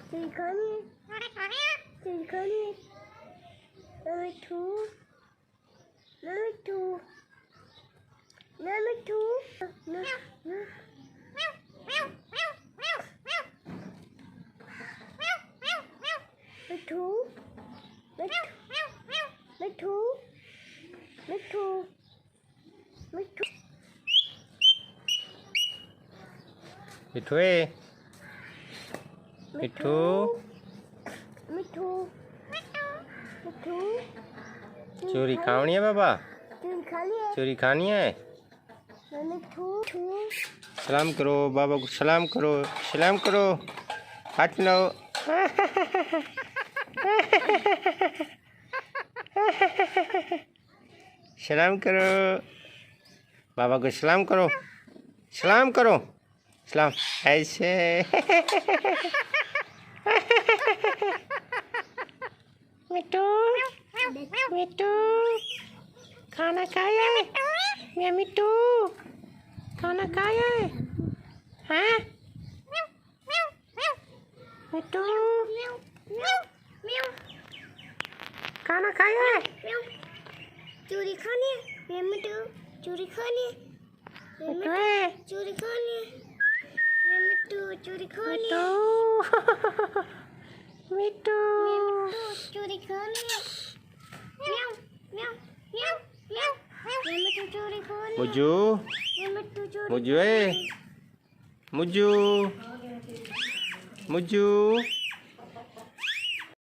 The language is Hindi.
चोरी खानी है, चोरी खानी है। मिट्ठू, मिट्ठू, मिट्ठू, मिट्ठू, मिट्ठू, मिट्ठू, मिट्ठू, मिट्ठू, मिट्ठू, मिट्ठू, मिट्ठू, चोरी खानी है बाबा, चोरी खानी है, चोरी खानी है। मिट्ठू, सलाम करो बाबा को, सलाम करो, सलाम करो, हाथ मिलाओ। सलाम करो बाबा को, सलाम करो, सलाम करो, सलाम ऐसे। मिट्ठू, मिट्ठू, खाना खाया है? मैं मिट्ठू, खाना खाया है? हाँ? मिट्ठू, खाना खाया है? चोरी खानी है, मैं मिट्ठू, चोरी खानी है, मिट्ठू, चोरी खानी है, मैं मिट्ठू, चोरी खानी है, मिट्ठू, चोरी खानी है, म्याऊ, म्याऊ, म्याऊ, म्याऊ, मैं मिट्ठू चोरी खानी है, मुझू, मैं मिट्ठू चोरी मुझू, मुझू, मुझू।